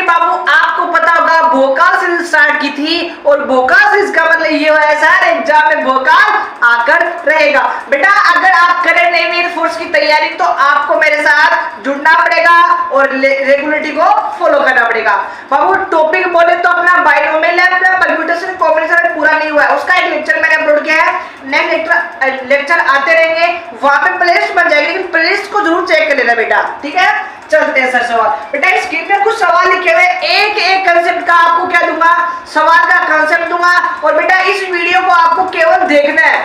बाबू आपको पता होगा भोकाल से स्टार्ट की थी और भोकाल से इसका मतलब ये हुआ है सर एग्जाम में भोकाल आकर रहेगा। बेटा अगर आप करें नेवी एयर फोर्स की तैयारी तो आपको मेरे साथ जुड़ना पड़ेगा और रेगुलरिटी को फॉलो करना पड़ेगा। बाबू टॉपिक बोले तो अपना बाइनोमियल है, अपना परम्यूटेशन कॉम्बिनेशन पूरा नहीं हुआ है, उसका एक लेक्चर मैंने अपलोड किया है। नेक्स्ट लेक्चर आते रहेंगे, वहां पे प्लेलिस्ट बन जाएगी, लेकिन प्लेलिस्ट को जरूर चेक कर लेना बेटा, ठीक है। चलते हैं सर सवाल। बेटा स्क्रीन पे कुछ सवाल लिखे हुए, एक एक कंसेप्ट का आपको क्या दूंगा, सवाल का कंसेप्ट दूंगा। और बेटा इस वीडियो को आपको केवल देखना है,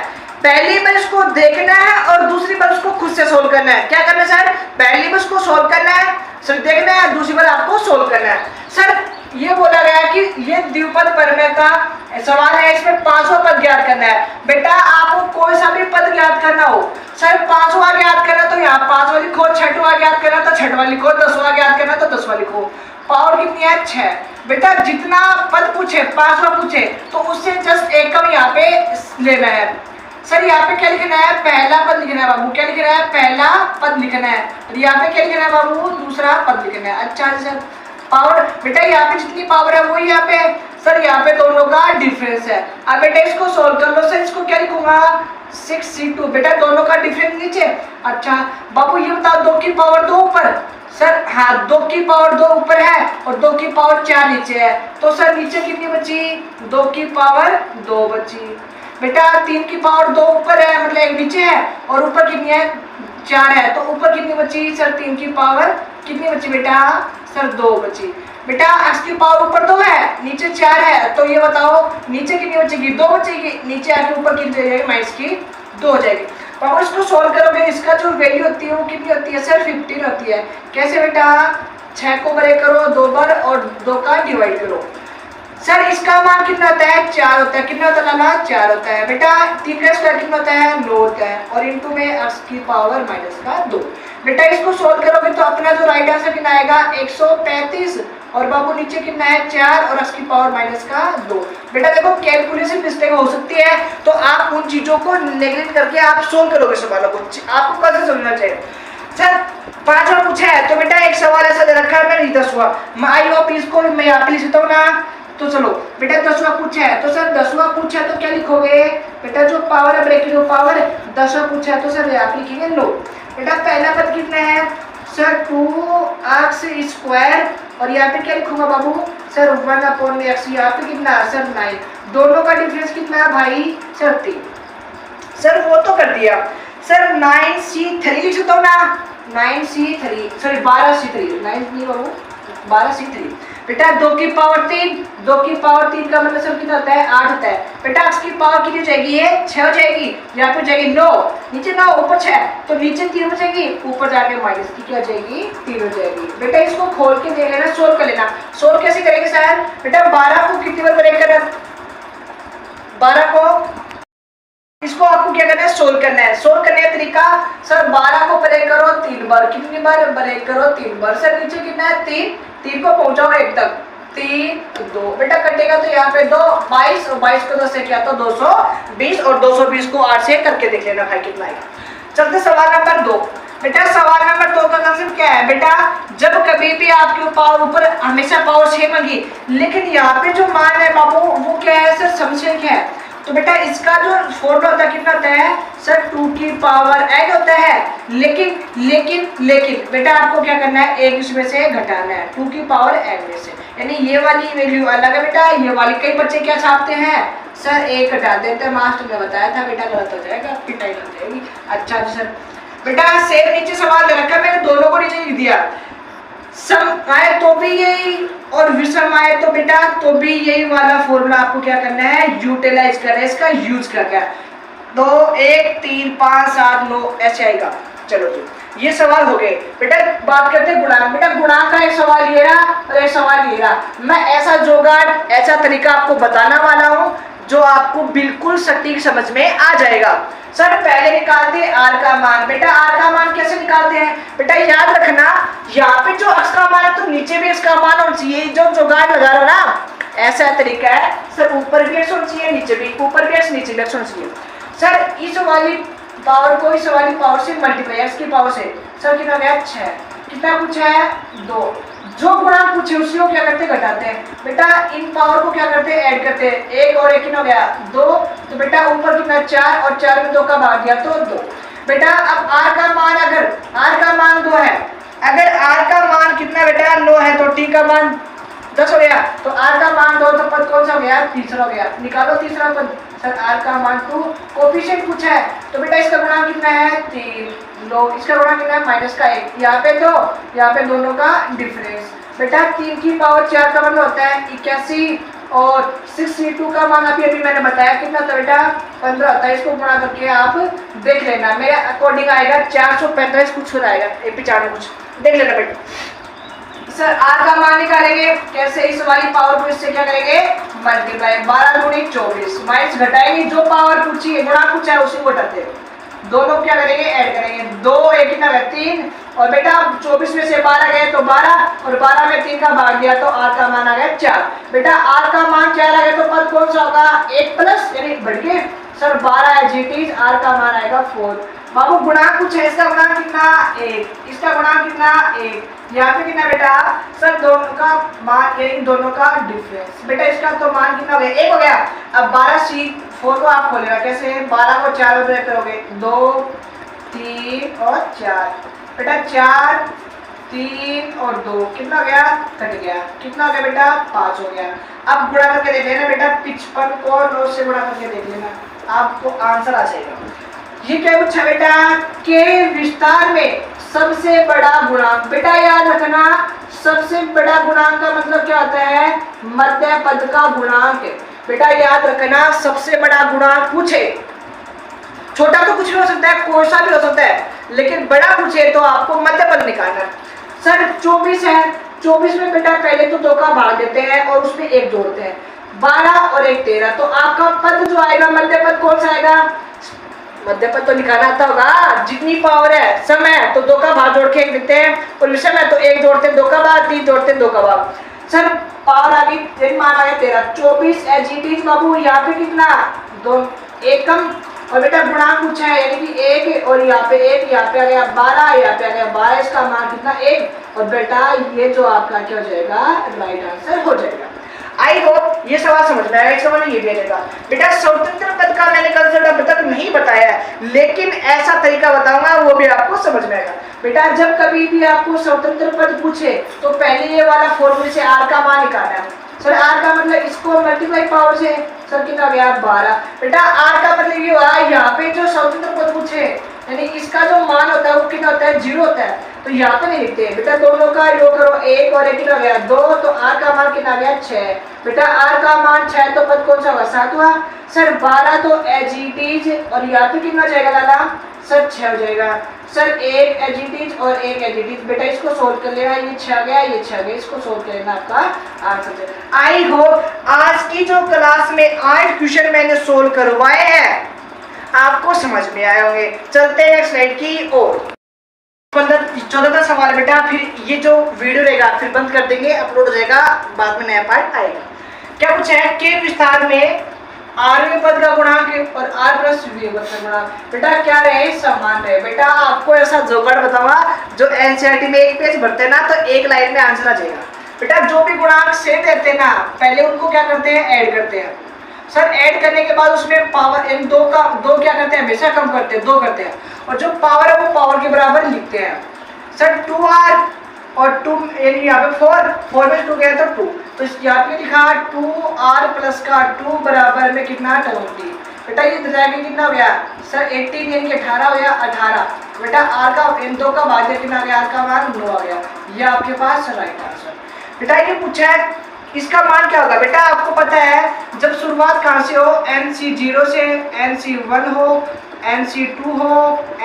पहली बार इसको देखना है और दूसरी बार उसको खुद से सोल्व करना है। क्या करना है सर, पहली बार उसको सोल्व करना है, सर देखना है, दूसरी बार आपको सोल्व करना है। सर ये बोला गया कि ये द्विपद प्रमेय का सवाल है, इसमें 5वां पद ज्ञात करना है। बेटा आपको कोई सा भी पद ज्ञात करना हो, सर 5वां ज्ञात करना तो यहाँ 5वां लिखो, 6वां ज्ञात करना तो 6वां लिखो, 10वां ज्ञात करना तो 10वां लिखो। पावर कितनी है 6। बेटा जितना पद पूछे 5वां पूछे तो उससे जस्ट एक कम यहाँ पे लेना है। सर यहाँ पे क्या लिखना है, पहला पद लिखना है बाबू, क्या लिखना है, पहला पद लिखना है। यहाँ पे क्या लिखना है बाबू, दूसरा पद लिखना है। अच्छा सर पावर, बेटा यहाँ पे जितनी पावर है वो यहाँ पे, सर यहाँ पे दोनों का डिफरेंस है। अब बेटा इसको सोल्व कर लो। सर इसको क्या लिखूंगा 6c2, बेटा दोनों का डिफरेंस नीचे। अच्छा बाबू ये बताओ 2 की पावर 2 ऊपर, सर हाँ 2 की पावर 2 ऊपर है और 2 की पावर 4 नीचे है, तो सर नीचे कितनी बची, 2 की पावर 2 बची। बेटा 3 की पावर 2 ऊपर है, मतलब एक नीचे है, और ऊपर कितनी है 4 है, तो ऊपर कितनी बची, सर 3 की पावर कितनी बची बेटा, सर 2 बची। बेटा x की पावर ऊपर 2 है, नीचे 4 है, तो ये बताओ नीचे कितनी बचेगी, 2 बचेगी, नीचे आके ऊपर कितनी जाएगी, माइनस की 2 हो जाएगी। तो इसको सोल्व करोगे, इसका जो वैल्यू होती है वो कितनी होती है, सर 15 होती है। कैसे बेटा, 6 को ब्रेक करो 2 बार और 2 का डिवाइड करो। सर इसका मान कितना होता है, 4 होता है। कितना होता है, 4 होता है। बेटा 3 का स्क्वायर कितना होता है, 9 होता है, और इनटू में x की पावर माइनस का 2। बेटा इसको सोल्व करोगे तो अपना जो राइट आंसर कितना आएगा 135, और बाबू नीचे कितना है 4 और x की पावर माइनस का 2। बेटा देखो कैलकुलेशन मिस्टेक हो सकती है, तो आप उन चीजों को नेग्लेक्ट करके आप सोल्व करोगे सवालों को, आपको कैसे समझना चाहिए। सर 5वां पूछा है तो बेटा एक सवाल ऐसा दे रखा है, मैं नहीं 10वां, आई होप इसको मैं यहाँ पे लिख सकता हूँ ना। तो चलो बेटा 10वां पूछा है, तो सर 10वां पूछा है तो क्या लिखोगे बेटा, जो पावर है ब्रैकेट में पावर, 10वां पूछा है तो सर आप लिखेंगे लो। बेटा पहला पद कितना है, सर 2x² और यहाँ पे क्या लिखूंगा बाबू, सर 1/x, यहाँ पे कितना, सर 9। दोनों का डिफरेंस कितना है भाई, सर 3। सर वो तो कर दिया, सर 9c3 लिख सकता हूँ ना, 9c3, सॉरी 12c3, 9 नहीं बाबू 12c3। बेटा 2 की पावर 3, 2 की पावर 3 का मतलब सर कितना होता है, 8 होता है। बेटा x की पावर कितनी हो जाएगी, ये 6 हो जाएगी, यहाँ पे हो जाएगी 9, नीचे 9 ऊपर 6, तो नीचे 3 हो जाएगी, ऊपर जाके माइनस की क्या हो जाएगी, 3 हो जाएगी। बेटा इसको खोल के देख लेना, सोल्व कर लेना। सोल्व कैसे करेंगे सर, बेटा 12 को कितनी बार ब्रेक करना, 12 को, इसको आपको क्या करना है, सोल्व करना है। सोल्व करने का तरीका, सर 12 को ब्रेक करो 3 बार, कितनी बार ब्रेक करो 3 बार। सर नीचे कितना है 3 को पहुंचाओ 1 तक, 3 2, बेटा कटेगा तो यहाँ पे 2 22 और 22 को 10 से किया तो 220 और 220 को 8 से करके देख लेना भाई कितना आएगा। चलते सवाल नंबर 2। बेटा सवाल नंबर 2 का कंसेप्ट क्या है, बेटा जब कभी भी आपके पावर ऊपर हमेशा पावर 6 मांगी, लेकिन यहाँ पे जो मान है बाबू वो क्या है, सर समशेष है, तो बेटा इसका जो फॉर्मूला होता है कितना होता है, सर 2 की पावर n होता है। लेकिन बेटा आपको क्या करना है, एक इसमें से घटाना है 2 की पावर n में से, यानी ये वाली वैल्यू अलग है बेटा, ये वाली। कई बच्चे क्या छापते हैं, सर 1 घटा देते हैं, मास्टर ने बताया था बेटा गलत हो जाएगा, पिटाई लग जाएगी। अच्छा जी सर, बेटा सेम नीचे सवाल दे रखा है, मैंने दोनों को नीचे लिख दिया, सम आए तो भी यही और विषम आए तो बेटा तो भी यही वाला फॉर्मूला आपको क्या करना है, यूटिलाइज करना है, इसका यूज करना है। 2 1 3 5 7 9 ऐसे आएगा। चलो जी ये सवाल हो गए। बेटा बात करते हैं गुणांक। बेटा गुणांक का एक सवाल ये रहा और एक सवाल ये रहा। मैं ऐसा जुगाड़, ऐसा तरीका आपको बताना वाला हूँ जो आपको बिल्कुल सटीक समझ में आ जाएगा। सर पहले निकालते हैं आर का मान। बेटा आर का मान कैसे निकालते हैं, बेटा याद रखना यहाँ पे जो x का मान है तो नीचे भी x का मान होना चाहिए। जो जुगाड़ लगा रहा ना ऐसा तरीका है, सर ऊपर भी x होना चाहिए, नीचे भी, ऊपर भी x नीचे भी x होना चाहिए। सर इस वाली पावर को इस वाली पावर से मल्टीप्लाई, x की पावर से, सर कितना गया 6, कितना पूछा है 2, जो गुणांक पूछे उसी को क्या करते हैं, घटाते हैं। बेटा इन पावर को क्या करते हैं, ऐड करते हैं। एक और एक कितना हो गया, 2। तो बेटा ऊपर कितना 4 और 4 में 2 का भाग दिया तो 2। बेटा अब r का मान, अगर r का मान 2 है, अगर r का मान कितना बेटा 9 है तो t का मान 10 हो गया। तो r का मान 2 तो पद कौन सा हो गया, तीसरा हो गया। निकालो तीसरा पद। सर r का मान 2, कोफिशिएंट पूछा है तो बेटा इसका गुणांक कितना है 3। लो इसका गुणांक कितना है -1। यहाँ पे 2, यहाँ पे दोनों का डिफरेंस। बेटा 3 की पावर 4 का मतलब होता है 81 और 6c2 का मान अभी मैंने बताया कितना था बेटा 15 होता है। इसको गुणा करके आप देख लेना, मेरे अकॉर्डिंग आएगा 445 कुछ हो जाएगा, 95 कुछ, देख लेना बेटा। सर r का मान निकालेंगे कैसे, इस वाली पावर को इससे क्या करेंगे मल्टीप्लाई, 12 गुणी 24 माइनस घटाएंगे, जो पावर पूछी है गुणा पूछा है उसी को घटाते हैं। दोनों क्या करेंगे ऐड करेंगे, 2 एक कितना है 3 और बेटा 24 में से 12 गए तो 12 और 12 में 3 का भाग दिया तो r का मान आ गया 4। बेटा r का मान 4 आ गया तो पद कौन सा होगा 1 प्लस यानी बढ़ के सर 12 है जीटीज, r का मान आएगा 4। बाबू गुणांक कुछ है, इसका गुणांक कितना 1, इसका गुणांक कितना 1, यहाँ पे कितना बेटा सर दोनों का मान यानी दोनों का डिफरेंस। बेटा इसका तो मान कितना हो गया 1 हो गया। अब 12c4 को आप खोलेगा कैसे, 12 को 4 में ब्रेक करोगे 2 3 और 4। बेटा 4 3 और 2 कितना हो गया, कट गया, कितना हो गया बेटा 5 हो गया। अब गुणा करके देख लेना बेटा 55 को 9 से गुणा करके देख लेना, आपको आंसर आ जाएगा। ये क्या पूछा बेटा के विस्तार में सबसे बड़ा गुणांक। बेटा याद रखना सबसे बड़ा गुणांक का मतलब क्या होता है, मध्य पद का गुणांक। बेटा याद रखना सबसे बड़ा गुणांक पूछे, छोटा तो कुछ भी हो सकता है, कोई सा भी हो सकता है, लेकिन बड़ा पूछे तो आपको मध्य पद निकालना। सर 24 है, 24 में बेटा पहले तो 2 का भाग देते हैं और उसमें 1 जोड़ते हैं, 12 और 1 13। तो आपका पद जो आएगा मध्य पद कौन सा आएगा, मध्य पद तो निकालना आता होगा, जितनी पावर है सम है तो 2 का भाग जोड़ के 1 देते हैं और विषम है तो 1 जोड़ते हैं 2 का भाग, 3 जोड़ते हैं 2 का भाग। सर पावर आ गई, मान आ गया 13, 24 एजीटीज बाबू यहाँ पे कितना 2 1 कम और बेटा गुणांक पूछा है यानी कि 1 और यहाँ पे 1, यहाँ पे आ गया 12, यहाँ पे आ गया 12, इसका मान कितना 1 और बेटा ये जो आपका क्या हो जाएगा राइट आंसर हो जाएगा। आई होप ये सवाल समझ में आएगा, एक सवाल ये भी आएगा। बेटा स्वतंत्र पद का मैंने कंसेप्ट अब तक नहीं बताया है, लेकिन ऐसा तरीका बताऊंगा वो भी आपको समझ में आएगा। बेटा जब कभी भी आपको स्वतंत्र पद पूछे तो पहले ये वाला फॉर्मूले से r का मान निकालना है। सर r का मतलब इसको मल्टीप्लाई पावर से सर कितना गया 12। बेटा r का मतलब ये हुआ यहाँ पे जो स्वतंत्र पद पूछे यानी इसका जो मान होता है वो कितना होता है 0 होता है, तो यहाँ पे नहीं लिखते हैं। बेटा दोनों का योग करो 1 और 1 कितना गया 2, तो r का मान कितना गया 6। बेटा r का मान 6 तो पद कौन सा होगा 7 हुआ। सर 12 तो एजीटीज और यहाँ पे कितना जाएगा लाला सर 6 हो जाएगा। सर 1 एजीटीज और 1 एजीटीज, बेटा इसको सोल्व कर लेना, ये 6 गया ये 6 गया, इसको सोल्व कर लेना आपका आंसर। आई होप आज की जो क्लास में 8 क्वेश्चन मैंने सोल्व करवाए हैं आपको समझ में आए होंगे। चलते हैं स्लाइड की ओर। 14 सवाल है बेटा, फिर ये जो वीडियो रहेगा फिर बंद कर देंगे, अपलोड हो जाएगा, बाद में नया पार्ट आएगा। क्या पूछा है के विस्तार में आरवें पद का गुणांक और r प्लस v पद का गुणांक बेटा क्या रहे समान रहे। बेटा आपको ऐसा जोगाड़ बताऊंगा जो एनसीईआरटी में एक पेज भरते हैं ना तो एक लाइन में आंसर आ जाएगा। बेटा जो भी गुणांक सेम रहते हैं ना पहले उनको क्या करते हैं ऐड करते हैं। सर ऐड करने के बाद उसमें पावर इन दो क्या करते हैं हमेशा कम करते हैं 2 करते हैं और जो पावर है वो पावर के बराबर लिखते हैं। सर 2r और 2 यानी यहाँ पे 4 में 2 गया तो 2, तो यहाँ पे लिखा 2r प्लस का 2 बराबर में कितना 20। बेटा ये जाएगा कितना हो गया सर 18 यानी 18 हो गया 18। बेटा r का इन 2 का भाज्य कितना आ गया, r का मान 9 आ गया, ये आपके पास राइट आंसर। बेटा ये पूछा है इसका मान क्या होगा। बेटा आपको पता है जब शुरुआत कहाँ से हो NC0 से NC1 हो NC2 हो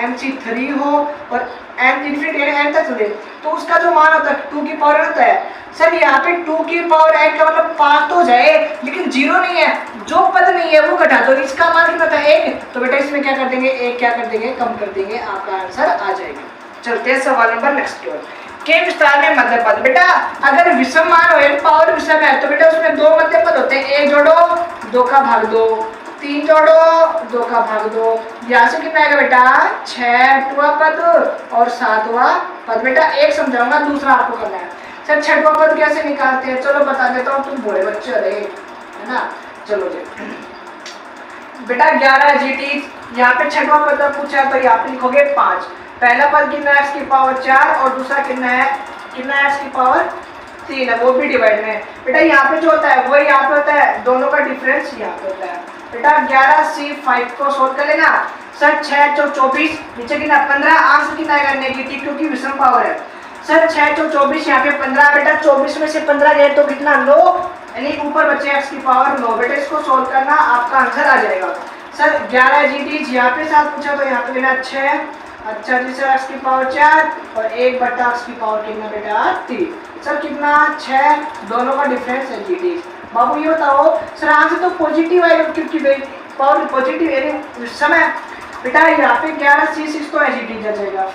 NC3 हो और n तक चले तो उसका जो मान होता है 2 की पावर होता है। सर यहाँ पे 2 की पावर n का मतलब 5 तो जाए लेकिन 0 नहीं है, जो पद नहीं है वो घटा दो, इसका मान कितना था 1, तो बेटा इसमें क्या कर देंगे 1 क्या कर देंगे कम कर देंगे, आपका आंसर आ जाएगा। चलते हैं सवाल नंबर नेक्स्ट की ओर। के विस्तार में मध्य पद। बेटा अगर विषम मान हो पावर विषम है तो बेटा उसमें 2 मध्य पद होते हैं, 1 जोड़ो 2 का भाग 2, 3 जोड़ो 2 का भाग 2, यहाँ से कितना आएगा बेटा 6वां पद और 7वां पद। बेटा एक समझाऊंगा दूसरा आपको करना है। सर छठवां पद कैसे निकालते हैं, चलो बता देता हूँ, तुम बड़े बच्चे रहे है ना। चलो जी बेटा 11 GT, यहाँ पे छठवां पद पूछा है तो यहाँ पे लिखोगे 5। पहला पद कितना है, x की पावर 4 और दूसरा कितना है x की पावर 3 है, वो भी डिवाइड में। बेटा यहाँ पे जो होता है वही यहाँ पे होता है, दोनों का डिफरेंस यहाँ पे होता है। बेटा 11C5 को सोल्व कर लेना। सर 6 चौक 24, नीचे कितना 15, आंसर कितना आएगा नेगेटिव क्योंकि विषम पावर है। सर 6 चौक 24, यहाँ पे 15, बेटा 24 में से 15 गए तो कितना 9, यानी ऊपर बचे x की पावर 9। बेटा इसको सोल्व करना, आपका आंसर आ जाएगा। सर 11 GT यहाँ पे 7 पूछा तो यहाँ पे कितना 6, अच्छा जी सर x की पावर 4 और 1 बटा x की पावर कितना बेटा 3। सर कितना 6, दोनों का डिफरेंस है GT। बाबू ये बताओ सर आंसर तो पॉजिटिव आएगा क्योंकि पावर पॉजिटिव यानी समय। बेटा यहाँ पे 11C6 तो GT जाएगा।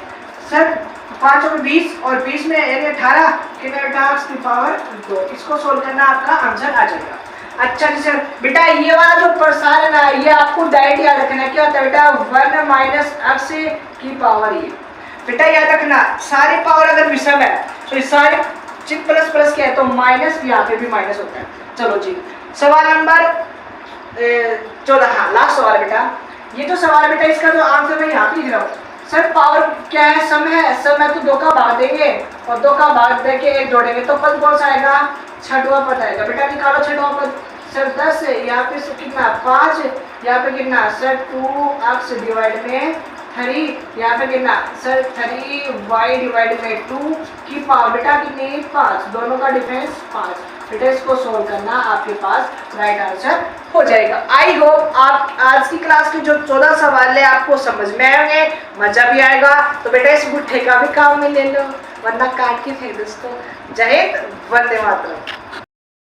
सर 5 और 20 और 20 में यानी 18 कितना बेटा x की पावर 2। इसको सोल्व करना, आपका आंसर आ जाएगा। अच्छा जी सर बेटा ये वाला जो प्रसार है ना, ये आपको डायरेक्ट याद रखना। क्या होता है बेटा 1 माइनस x की पावर ये। बेटा याद रखना सारी पावर अगर विषम है तो इस सारे चिन्ह प्लस प्लस क्या है तो माइनस, यहाँ पे भी माइनस होता है। चलो जी सवाल नंबर 14, हाँ लास्ट सवाल बेटा। ये जो सवाल है बेटा इसका जो आंसर मैं यहाँ पे लिख रहा हूँ। सर पावर क्या है, सम है, सम है तो 2 का भाग देंगे और 2 का भाग देके 1 जोड़ेंगे तो पद कौन सा आएगा, छठवां पद आएगा। बेटा निकालो छठवां पद। सर 10 यहाँ पे कितना 5, यहाँ पे कितना सर 2x डिवाइड में 3, यहाँ पे कितना सर 3y डिवाइड में 2 की पावर बेटा कितनी 5, दोनों का डिफरेंस 5। बेटा इसको सोल्व करना, आपके पास राइट आंसर हो जाएगा। आई होप आप आज की क्लास के जो 14 सवाल है आपको समझ में आएंगे, मजा भी आएगा। तो बेटा इस गुट्ठे का भी काम में ले लो वरना काट के फेंक दोस्तों। जय हिंद, वंदे मातरम।